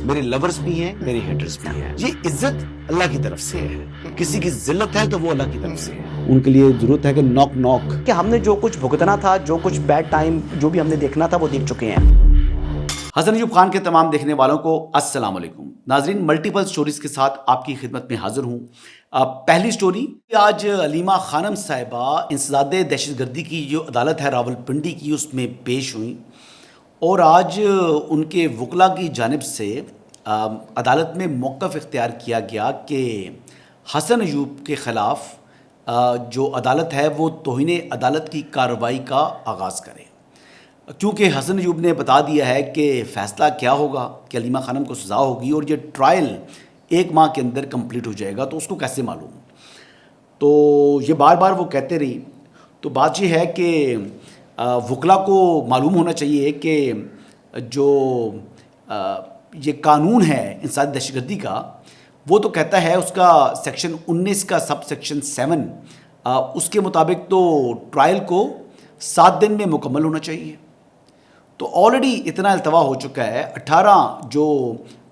میرے لورز بھی ہیں، میرے ہیٹرز بھی ہیں. یہ عزت اللہ کی طرف سے ہے. کسی کی ذلت ہے تو وہ اللہ کی طرف سے ہے. ان کے لیے ضرورت ہے کہ نوک نوک کہ ہم نے جو کچھ بھگتنا تھا، جو کچھ بیڈ ٹائم جو بھی ہم نے دیکھنا تھا وہ دیکھ چکے ہیں. حسن ایوب خان کے تمام دیکھنے والوں کو السلام علیکم. ناظرین، ملٹیپل سٹوریز کے ساتھ آپ کی خدمت میں حاضر ہوں. پہلی سٹوری، آج علیمہ خانم صاحبہ انسداد دہشت گردی کی جو عدالت ہے راولپنڈی کی، اس میں پیش ہوئیں اور آج ان کے وکلاء کی جانب سے عدالت میں موقف اختیار کیا گیا کہ حسن ایوب کے خلاف جو عدالت ہے وہ توہین عدالت کی کارروائی کا آغاز کرے. کیونکہ حسن ایوب نے بتا دیا ہے کہ فیصلہ کیا ہوگا کہ علیمہ خانم کو سزا ہوگی اور یہ ٹرائل 1 ماہ کے اندر کمپلیٹ ہو جائے گا، تو اس کو کیسے معلوم؟ تو یہ بار بار وہ کہتے رہی. تو بات یہ ہے کہ وکلاء کو معلوم ہونا چاہیے کہ جو یہ قانون ہے انسداد دہشت گردی کا، وہ تو کہتا ہے اس کا سیکشن 19 کا سب سیکشن 7 اس کے مطابق تو ٹرائل کو 7 دن میں مکمل ہونا چاہیے. تو آلریڈی اتنا التوا ہو چکا ہے. 18 جو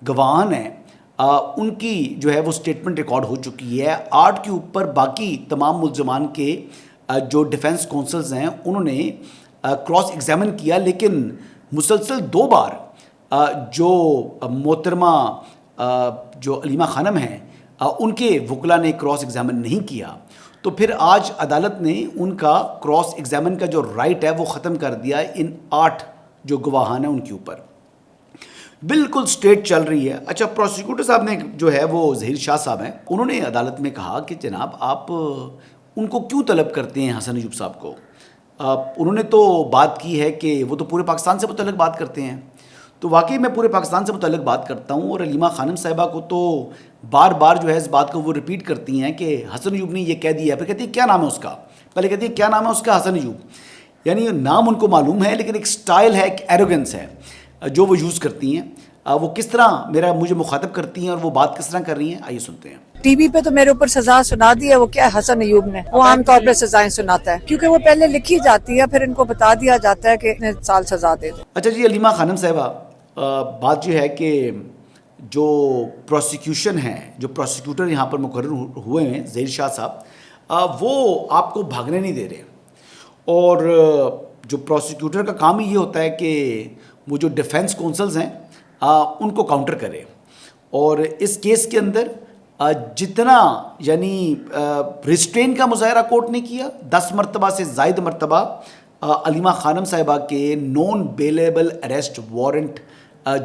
گواہان ہیں ان کی جو ہے وہ سٹیٹمنٹ ریکارڈ ہو چکی ہے. 8 کے اوپر باقی تمام ملزمان کے جو ڈیفنس کونسلز ہیں انہوں نے کراس ایگزامن کیا، لیکن مسلسل 2 بار جو محترمہ جو علیمہ خانم ہیں ان کے وکلاء نے کراس ایگزامن نہیں کیا. تو پھر آج عدالت نے ان کا کراس ایگزامن کا جو رائٹ ہے وہ ختم کر دیا ہے ان 8 جو گواہان ہیں ان کے اوپر. بالکل سٹیٹ چل رہی ہے. اچھا، پروسیکیوٹر صاحب نے جو ہے وہ ظہیر شاہ صاحب ہیں، انہوں نے عدالت میں کہا کہ جناب آپ ان کو کیوں طلب کرتے ہیں حسن ایوب صاحب کو؟ انہوں نے تو بات کی ہے کہ وہ تو پورے پاکستان سے متعلق بات کرتے ہیں. تو واقعی میں پورے پاکستان سے متعلق بات کرتا ہوں، اور علیمہ خانم صاحبہ کو تو بار بار جو ہے اس بات کو وہ ریپیٹ کرتی ہیں کہ حسن ایوب نے یہ کہہ دیا ہے. پھر کہتی ہے کیا نام ہے اس کا؟ پہلے کہتی ہے کیا نام ہے اس کا؟ حسن ایوب. یعنی نام ان کو معلوم ہے، لیکن ایک سٹائل ہے، ایک ایروگنس ہے جو وہ یوز کرتی ہیں. وہ کس طرح مجھے مخاطب کرتی ہیں اور وہ بات کس طرح کر رہی ہیں، آئیے سنتے ہیں. ٹی وی پہ تو میرے اوپر سزا سنا دی ہے. وہ کیا ہے، حسن ایوب نے، وہ عام طور پہ سزائیں سناتا ہے کیونکہ وہ پہلے لکھی جاتی ہے، پھر ان کو بتا دیا جاتا ہے کہ اتنے سال سزا دے دیں. اچھا جی، علیمہ خانم صاحبہ، بات یہ ہے کہ جو پروسیکیوشن ہے، جو پروسیکیوٹر یہاں پر مقرر ہوئے ہیں ظہیر شاہ صاحب، وہ آپ کو بھاگنے نہیں دے رہے. اور جو پروسیکیوٹر کا کام ہی یہ ہوتا ہے کہ وہ جو ڈیفنس کونسلز ہیں ان کو کاؤنٹر کرے. اور اس کیس کے اندر جتنا یعنی ریسٹرین کا مظاہرہ کورٹ نے کیا، 10 مرتبہ سے زائد مرتبہ علیمہ خانم صاحبہ کے نان بیلیبل اریسٹ وارنٹ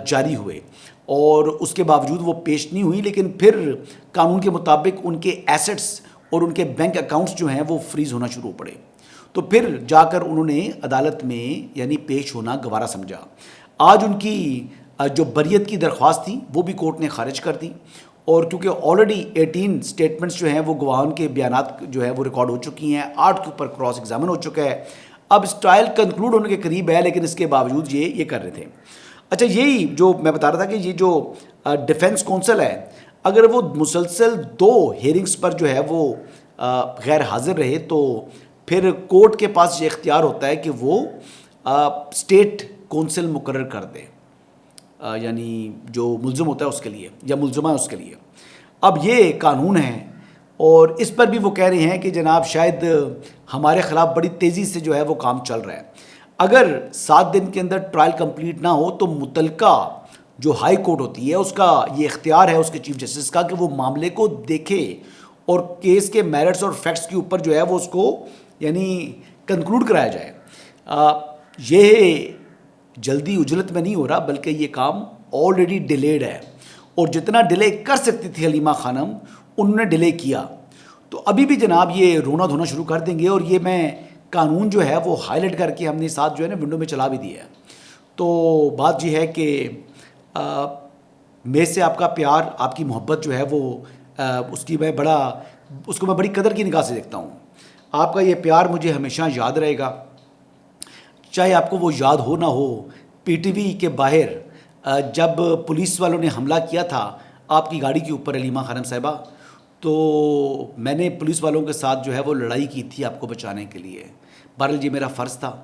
جاری ہوئے اور اس کے باوجود وہ پیش نہیں ہوئی. لیکن پھر قانون کے مطابق ان کے ایسٹس اور ان کے بینک اکاؤنٹس جو ہیں وہ فریز ہونا شروع پڑے. تو پھر جا کر انہوں نے عدالت میں یعنی پیش ہونا گوارا سمجھا. آج ان کی جو بریت کی درخواست تھی وہ بھی کورٹ نے خارج کر دی. اور کیونکہ آلریڈی 18 سٹیٹمنٹس جو ہیں وہ گواہان کے بیانات جو ہے وہ ریکارڈ ہو چکی ہیں، 8 کے اوپر کراس ایگزامن ہو چکا ہے. اب اس ٹرائل کنکلوڈ ہونے کے قریب ہے، لیکن اس کے باوجود یہ کر رہے تھے. اچھا، یہی جو میں بتا رہا تھا کہ یہ جو ڈیفنس کونسل ہے، اگر وہ مسلسل 2 ہیئرنگز پر جو ہے وہ غیر حاضر رہے تو پھر کورٹ کے پاس یہ اختیار ہوتا ہے کہ وہ اسٹیٹ کونسل مقرر کر دے، یعنی جو ملزم ہوتا ہے اس کے لیے یا ملزمہ ہے اس کے لیے. اب یہ قانون ہے اور اس پر بھی وہ کہہ رہے ہیں کہ جناب شاید ہمارے خلاف بڑی تیزی سے جو ہے وہ کام چل رہا ہے. اگر 7 دن کے اندر ٹرائل کمپلیٹ نہ ہو تو متعلقہ جو ہائی کورٹ ہوتی ہے اس کا یہ اختیار ہے اس کے چیف جسٹس کا کہ وہ معاملے کو دیکھے اور کیس کے میرٹس اور فیکٹس کے اوپر جو ہے وہ اس کو یعنی کنکلوڈ کرایا جائے. یہ جلدی اجلت میں نہیں ہو رہا، بلکہ یہ کام آلریڈی ڈیلیڈ ہے. اور جتنا ڈیلے کر سکتی تھی علیمہ خانم انہوں نے ڈیلے کیا. تو ابھی بھی جناب یہ رونا دھونا شروع کر دیں گے. اور یہ میں قانون جو ہے وہ ہائی لائٹ کر کے ہم نے ساتھ جو ہے نا ونڈو میں چلا بھی دیا ہے. تو بات یہ ہے کہ میں سے آپ کا پیار، آپ کی محبت جو ہے وہ اس کو میں بڑی قدر کی نگاہ سے دیکھتا ہوں. آپ کا یہ پیار مجھے ہمیشہ یاد رہے گا، چاہے آپ کو وہ یاد ہو نہ ہو. پی ٹی وی کے باہر جب پولیس والوں نے حملہ کیا تھا آپ کی گاڑی کے اوپر علیمہ خانم صاحبہ، تو میں نے پولیس والوں کے ساتھ جو ہے وہ لڑائی کی تھی آپ کو بچانے کے لیے. بہرحال یہ میرا فرض تھا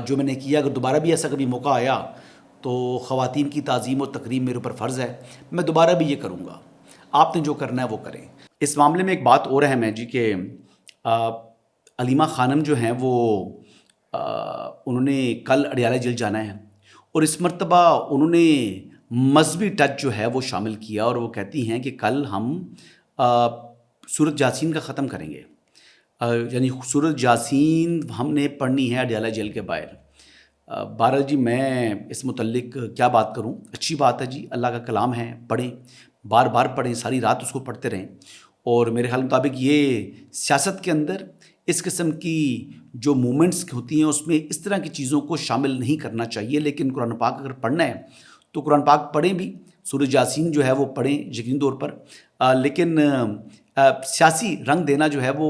جو میں نے کیا. اگر دوبارہ بھی ایسا کبھی موقع آیا تو خواتین کی تعظیم و تکریم میرے اوپر فرض ہے. میں دوبارہ بھی یہ کروں گا. آپ نے جو کرنا ہے وہ کریں. اس معاملے میں ایک بات اور اہم ہے جی کہ علیمہ خانم جو ہیں وہ انہوں نے کل اڈیالہ جیل جانا ہے اور اس مرتبہ انہوں نے مذہبی ٹچ جو ہے وہ شامل کیا اور وہ کہتی ہیں کہ کل ہم سورۃ یاسین کا ختم کریں گے. یعنی سورۃ یاسین ہم نے پڑھنی ہے اڈیالہ جیل کے باہر. بہرحال جی میں اس متعلق کیا بات کروں. اچھی بات ہے جی, اللہ کا کلام ہے, پڑھیں, بار بار پڑھیں, ساری رات اس کو پڑھتے رہیں. اور میرے خیال مطابق یہ سیاست کے اندر اس قسم کی جو مومنٹس ہوتی ہیں اس میں اس طرح کی چیزوں کو شامل نہیں کرنا چاہیے. لیکن قرآن پاک اگر پڑھنا ہے تو قرآن پاک پڑھیں بھی, سورۃ یاسین جو ہے وہ پڑھیں یقینی طور پر. لیکن سیاسی رنگ دینا جو ہے وہ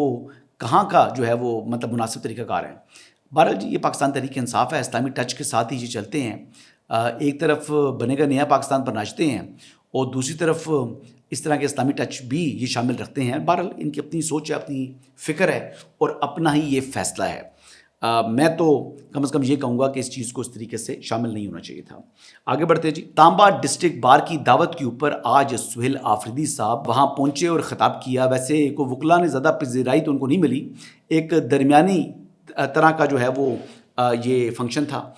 کہاں کا جو ہے وہ مطلب مناسب طریقہ کار ہے. بہرحال جی یہ پاکستان تحریک انصاف ہے, اسلامی ٹچ کے ساتھ ہی یہ چلتے ہیں. ایک طرف بنے گا نیا پاکستان پر ناچتے ہیں اور دوسری طرف اس طرح کے اسلامی ٹچ بھی یہ شامل رکھتے ہیں. بہرحال ان کی اپنی سوچ ہے, اپنی فکر ہے اور اپنا ہی یہ فیصلہ ہے. میں تو کم از کم یہ کہوں گا کہ اس چیز کو اس طریقے سے شامل نہیں ہونا چاہیے تھا. آگے بڑھتے ہیں جی. تانبا ڈسٹرکٹ بار کی دعوت کے اوپر آج سہیل آفریدی صاحب وہاں پہنچے اور خطاب کیا. ویسے کوئی وکلا نے زیادہ پذیرائی تو ان کو نہیں ملی, ایک درمیانی طرح کا جو ہے وہ یہ فنکشن تھا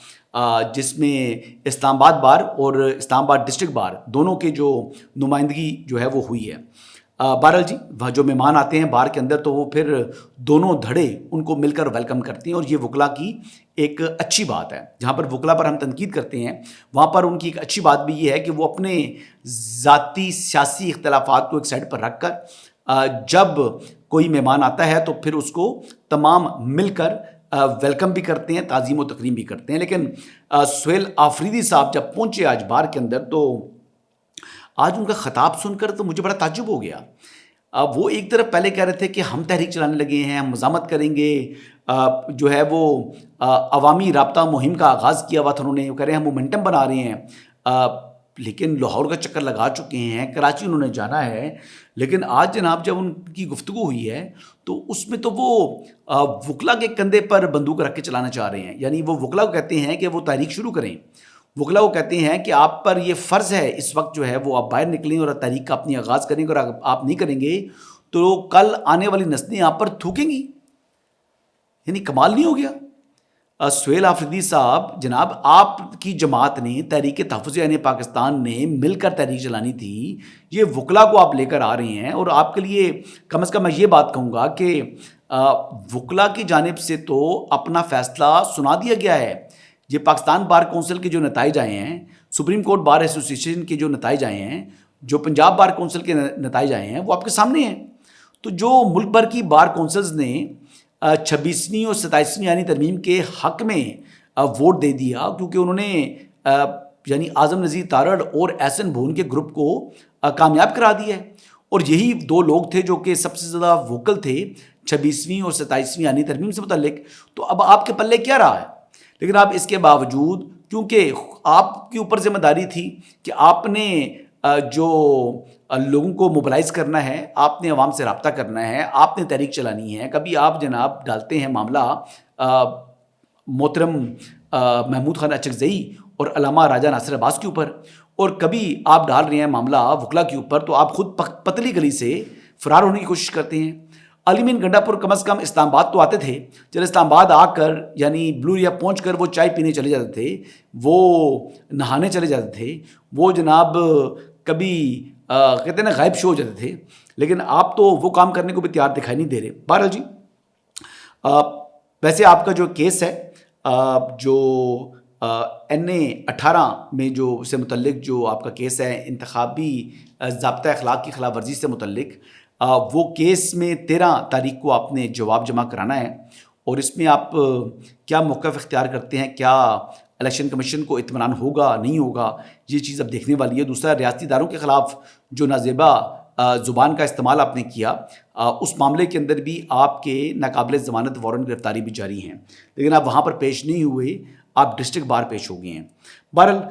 جس میں اسلام آباد بار اور اسلام آباد ڈسٹرکٹ بار دونوں کے جو نمائندگی جو ہے وہ ہوئی ہے. بہرحال جی جو مہمان آتے ہیں بار کے اندر تو وہ پھر دونوں دھڑے ان کو مل کر ویلکم کرتے ہیں اور یہ وکلا کی ایک اچھی بات ہے. جہاں پر وکلا پر ہم تنقید کرتے ہیں وہاں پر ان کی ایک اچھی بات بھی یہ ہے کہ وہ اپنے ذاتی سیاسی اختلافات کو ایک سائڈ پر رکھ کر جب کوئی مہمان آتا ہے تو پھر اس کو تمام مل کر ویلکم بھی کرتے ہیں, تعظیم و تکریم بھی کرتے ہیں. لیکن سہیل آفریدی صاحب جب پہنچے آج بار کے اندر تو آج ان کا خطاب سن کر تو مجھے بڑا تعجب ہو گیا. وہ ایک طرف پہلے کہہ رہے تھے کہ ہم تحریک چلانے لگے ہیں, ہم مزاحمت کریں گے, جو ہے وہ عوامی رابطہ مہم کا آغاز کیا ہوا تھا انہوں نے, وہ کہہ رہے ہیں ہم مومنٹم بنا رہے ہیں. لیکن لاہور کا چکر لگا چکے ہیں, کراچی انہوں نے جانا ہے. لیکن آج جناب جب ان کی گفتگو ہوئی ہے تو اس میں تو وہ وکلا کے کندھے پر بندوق رکھ کے چلانا چاہ رہے ہیں. یعنی وہ وکلا کو کہتے ہیں کہ وہ تحریک شروع کریں, وکلا کو کہتے ہیں کہ آپ پر یہ فرض ہے اس وقت جو ہے وہ آپ باہر نکلیں اور تحریک کا اپنی آغاز کریں گے, اور آپ نہیں کریں گے تو کل آنے والی نسلیں آپ پر تھوکیں گی. یعنی کمال نہیں ہو گیا. سہیل آفریدی صاحب جناب آپ کی جماعت نے تحریک تحفظ عین پاکستان نے مل کر تحریک چلانی تھی, یہ وکلا کو آپ لے کر آ رہے ہیں. اور آپ کے لیے کم از کم میں یہ بات کہوں گا کہ وکلا کی جانب سے تو اپنا فیصلہ سنا دیا گیا ہے. یہ پاکستان بار کونسل کے جو نتائج آئے ہیں, سپریم کورٹ بار ایسوسیشن کے جو نتائج آئے ہیں, جو پنجاب بار کونسل کے نتائج آئے ہیں وہ آپ کے سامنے ہیں. تو جو ملک بھر کی بار کونسلز نے 26ویں اور 27ویں یعنی ترمیم کے حق میں ووٹ دے دیا, کیونکہ انہوں نے یعنی اعظم نذیر تارڑ اور احسن بھون کے گروپ کو کامیاب کرا دیا ہے. اور یہی دو لوگ تھے جو کہ سب سے زیادہ ووکل تھے 26ویں اور 27ویں یعنی ترمیم سے متعلق. تو اب آپ کے پلے کیا رہا ہے؟ لیکن آپ اس کے باوجود, کیونکہ آپ کے اوپر ذمہ داری تھی کہ آپ نے جو لوگوں کو موبلائز کرنا ہے, آپ نے عوام سے رابطہ کرنا ہے, آپ نے تحریک چلانی ہے. کبھی آپ جناب ڈالتے ہیں معاملہ محترم محمود خان اچکزئی اور علامہ راجہ ناصر عباس کے اوپر, اور کبھی آپ ڈال رہے ہیں معاملہ وکلا کے اوپر, تو آپ خود پتلی گلی سے فرار ہونے کی کوشش کرتے ہیں. علی مین گنڈا پور کم از کم اسلام آباد تو آتے تھے, جب اسلام آباد آ کر یعنی بلو ایریا پہنچ کر وہ چائے پینے چلے جاتے تھے, وہ نہانے چلے جاتے تھے, وہ جناب کبھی کہتے ہیں نا غائب شو ہو جاتے تھے. لیکن آپ تو وہ کام کرنے کو بھی تیار دکھائی نہیں دے رہے. بہرحال جی ویسے آپ کا جو کیس ہے جو NA-18 میں جو سے متعلق جو آپ کا کیس ہے انتخابی ضابطہ اخلاق کی خلاف ورزی سے متعلق, وہ کیس میں 13 تاریخ کو آپ نے جواب جمع کرانا ہے. اور اس میں آپ کیا موقف اختیار کرتے ہیں, کیا الیکشن کمیشن کو اطمینان ہوگا نہیں ہوگا, یہ چیز اب دیکھنے والی ہے. دوسرا, ریاستی اداروں کے خلاف جو نازیبا زبان کا استعمال آپ نے کیا, اس معاملے کے اندر بھی آپ کے ناقابل ضمانت وارنٹ گرفتاری بھی جاری ہیں, لیکن آپ وہاں پر پیش نہیں ہوئے, آپ ڈسٹرکٹ بار پیش ہو گئے ہیں. بہرحال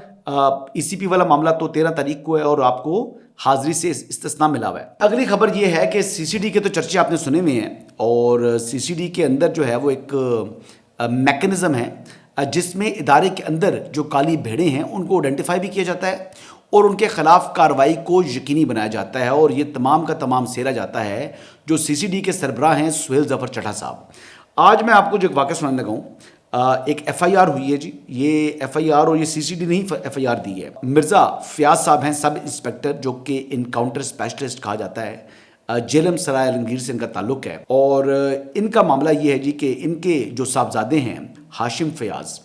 ECP والا معاملہ تو 13 تاریخ کو ہے اور آپ کو حاضری سے استثناء ملا ہوا ہے. اگلی خبر یہ ہے کہ CCD کے تو چرچے آپ نے سنے ہوئے ہیں, اور CCD کے اندر جو ہے وہ ایک میکنزم ہے جس میں ادارے کے اندر جو کالی بھیڑیں ہیں ان کو آئیڈینٹیفائی بھی کیا جاتا ہے اور ان کے خلاف کارروائی کو یقینی بنایا جاتا ہے، اور یہ تمام کا تمام سیرا جاتا ہے جو سی سی ڈی کے سربراہ ہیں سہیل ظفر چٹھا صاحب۔ آج میں آپ کو جو ایک واقعہ سنانے لگا ہوں، ایک ایف آئی آر ہوئی ہے جی، یہ ایف آئی آر اور یہ سی سی ڈی نہیں ایف آئی آر دی ہے۔ مرزا فیاض صاحب ہیں سب انسپیکٹر، جو کہ انکاؤنٹر اسپیشلسٹ کہا جاتا ہے، جیلم سرائے عالمگیر سے ان کا تعلق ہے، اور ان کا معاملہ یہ ہے جی کہ ان کے جو صاحبزادے ہیں ہاشم فیاض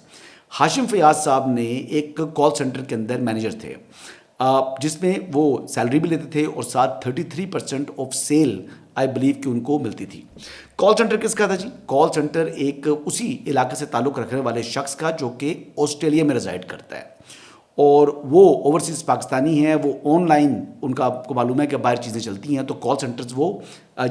صاحب نے ایک کال سینٹر کے اندر مینیجر تھے، جس میں وہ سیلری بھی لیتے تھے اور ساتھ 33% آف سیل آئی بلیو کہ ان کو ملتی تھی۔ کال سینٹر کس کا تھا جی؟ کال سینٹر ایک اسی علاقے سے تعلق رکھنے والے شخص کا جو کہ آسٹریلیا میں ریزائڈ کرتا ہے، اور وہ اوورسیز پاکستانی ہیں، وہ آن لائن ان کا آپ کو معلوم ہے کہ باہر چیزیں چلتی ہیں، تو کال سینٹرز وہ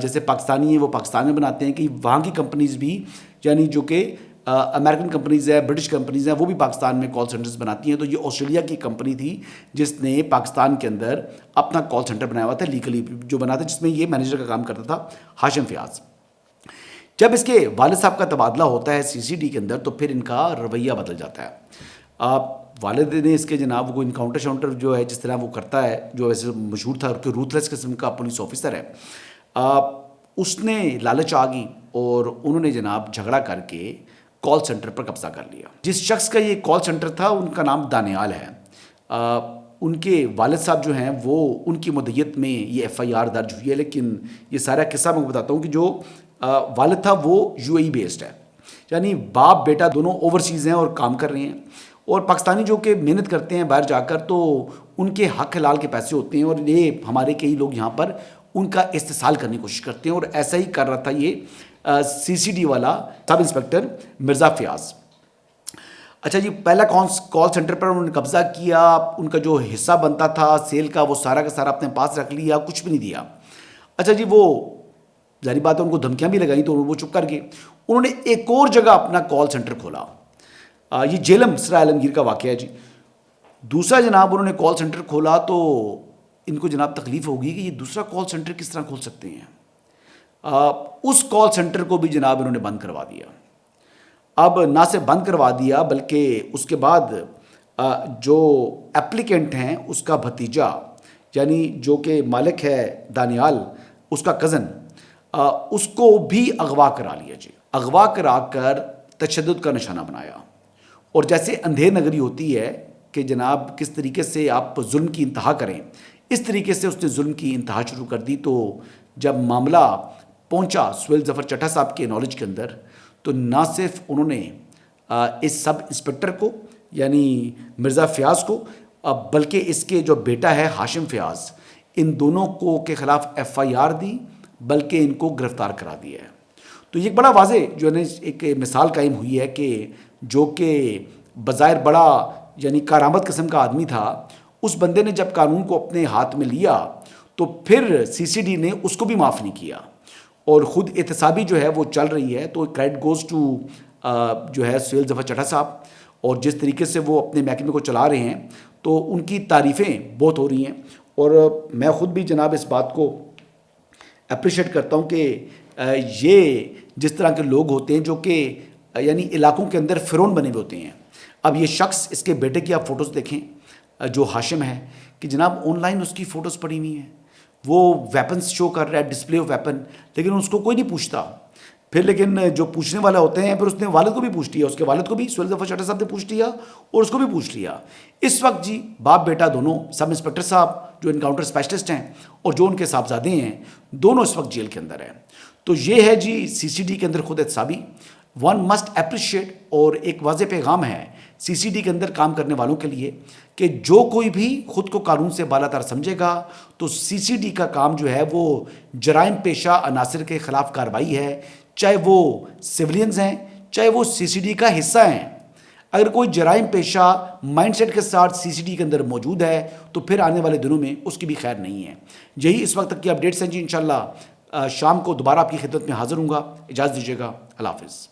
جیسے پاکستانی ہیں وہ پاکستان میں بناتے ہیں کہ وہاں کی کمپنیز بھی، یعنی جو کہ امریکن کمپنیز ہیں، برٹش کمپنیز ہیں، وہ بھی پاکستان میں کال سینٹرز بناتی ہیں۔ تو یہ آسٹریلیا کی کمپنی تھی جس نے پاکستان کے اندر اپنا کال سینٹر بنایا ہوا تھا، لیگلی جو بنا تھا، جس میں یہ مینیجر کا کام کرتا تھا ہاشم فیاض۔ جب اس کے والد صاحب کا تبادلہ ہوتا ہے سی سی ڈی کے اندر تو پھر ان کا رویہ بدل جاتا ہے۔ والد نے اس کے جناب وہ انکاؤنٹر شاؤنٹر جو ہے جس طرح وہ کرتا ہے، جو ویسے مشہور تھا کہ روتھلیس قسم کا پولیس آفیسر ہے، اس نے لالچ آ گئی اور انہوں نے جناب جھگڑا کر کے کال سینٹر پر قبضہ کر لیا۔ جس شخص کا یہ کال سینٹر تھا ان کا نام دانیال ہے۔ ان کے والد صاحب جو ہیں وہ ان کی مدعیت میں یہ ایف آئی آر درج ہوئی ہے، لیکن یہ سارا قصہ میں بتاتا ہوں کہ جو والد تھا وہ یو اے ای بیسڈ ہے، یعنی باپ بیٹا دونوں اوورسیز ہیں اور کام کر رہے ہیں، اور پاکستانی جو کہ محنت کرتے ہیں باہر جا کر تو ان کے حق حلال کے پیسے ہوتے ہیں، اور یہ ہمارے کئی لوگ یہاں پر ان کا استحصال کرنے کی کوشش کرتے ہیں، اور ایسا ہی کر رہا تھا یہ سی سی ڈی والا سب انسپیکٹر مرزا فیاض۔ اچھا جی، پہلا کال سینٹر پر انہوں نے قبضہ کیا، ان کا جو حصہ بنتا تھا سیل کا وہ سارا کا سارا اپنے پاس رکھ لیا، کچھ بھی نہیں دیا۔ اچھا جی، وہ ظاہری بات ہے ان کو دھمکیاں بھی لگائیں تو وہ چپ کر گئے۔ انہوں نے ایک اور جگہ اپنا کال سینٹر کھولا، یہ جیلم سرائے عالمگیر کا واقعہ ہے جی۔ دوسرا جناب انہوں نے کال سینٹر کھولا تو ان کو جناب تکلیف ہوگی کہ یہ دوسرا کال سینٹر کس طرح کھول سکتے ہیں۔ اس کال سینٹر کو بھی جناب انہوں نے بند کروا دیا۔ اب نہ سے بند کروا دیا بلکہ اس کے بعد جو اپلیکنٹ ہیں اس کا بھتیجا، یعنی جو کہ مالک ہے دانیال، اس کا کزن، اس کو بھی اغوا کرا لیا جی۔ اغوا کرا کر تشدد کا نشانہ بنایا، اور جیسے اندھیر نگری ہوتی ہے کہ جناب کس طریقے سے آپ ظلم کی انتہا کریں، اس طریقے سے اس نے ظلم کی انتہا شروع کر دی۔ تو جب معاملہ پہنچا سہیل ظفر چٹھا صاحب کے نالج کے اندر تو نہ صرف انہوں نے اس سب انسپیکٹر کو یعنی مرزا فیاض کو بلکہ اس کے جو بیٹا ہے ہاشم فیاض، ان دونوں کو کے خلاف ایف آئی آر دی، بلکہ ان کو گرفتار کرا دیا ہے۔ تو یہ ایک بڑا واضح جو ہے ایک مثال قائم ہوئی ہے کہ جو کہ بظاہر بڑا یعنی کارآمد قسم کا آدمی تھا، اس بندے نے جب قانون کو اپنے ہاتھ میں لیا تو پھر سی سی ڈی نے اس کو بھی معاف نہیں کیا، اور خود احتسابی جو ہے وہ چل رہی ہے۔ تو کریڈٹ گوز ٹو جو ہے سہیل ظفر چٹھا صاحب، اور جس طریقے سے وہ اپنے محکمے کو چلا رہے ہیں تو ان کی تعریفیں بہت ہو رہی ہیں، اور میں خود بھی جناب اس بات کو اپریشیٹ کرتا ہوں کہ یہ جس طرح کے لوگ ہوتے ہیں جو کہ یعنی علاقوں کے اندر فرعون بنے ہوئے ہوتے ہیں۔ اب یہ شخص، اس کے بیٹے کی آپ فوٹوز دیکھیں جو ہاشم ہے، کہ جناب آن لائن اس کی فوٹوز پڑی ہوئی ہیں، وہ ویپنز شو کر رہا ہے، ڈسپلے آف ویپن، لیکن اس کو کوئی نہیں پوچھتا۔ پھر لیکن جو پوچھنے والا ہوتے ہیں پھر اس نے والد کو بھی پوچھ لیا، اس کے والد کو بھی سہیل ظفر چٹھا صاحب نے پوچھ لیا اور اس کو بھی پوچھ لیا۔ اس وقت جی باپ بیٹا دونوں، سب انسپیکٹر صاحب جو انکاؤنٹر اسپیشلسٹ ہیں اور جو ان کے صاحبزادے ہیں، دونوں اس وقت جیل کے اندر ہیں۔ تو یہ ہے جی سی سی ڈی کے اندر خود احتسابی، ون مسٹ اپریشیٹ، اور ایک واضح پیغام ہے سی سی ڈی کے اندر کام کرنے والوں کے لیے کہ جو کوئی بھی خود کو قانون سے بالا تر سمجھے گا تو سی سی ڈی کا کام جو ہے وہ جرائم پیشہ عناصر کے خلاف کارروائی ہے، چاہے وہ سولینز ہیں چاہے وہ سی سی ڈی کا حصہ ہیں۔ اگر کوئی جرائم پیشہ مائنڈ سیٹ کے ساتھ سی سی ڈی کے اندر موجود ہے تو پھر آنے والے دنوں میں اس کی بھی خیر نہیں ہے۔ یہی اس وقت تک کی اپڈیٹس ہیں جی، انشاءاللہ شام کو دوبارہ آپ کی خدمت میں حاضر ہوں گا۔ اجازت دیجیے گا، اللہ حافظ۔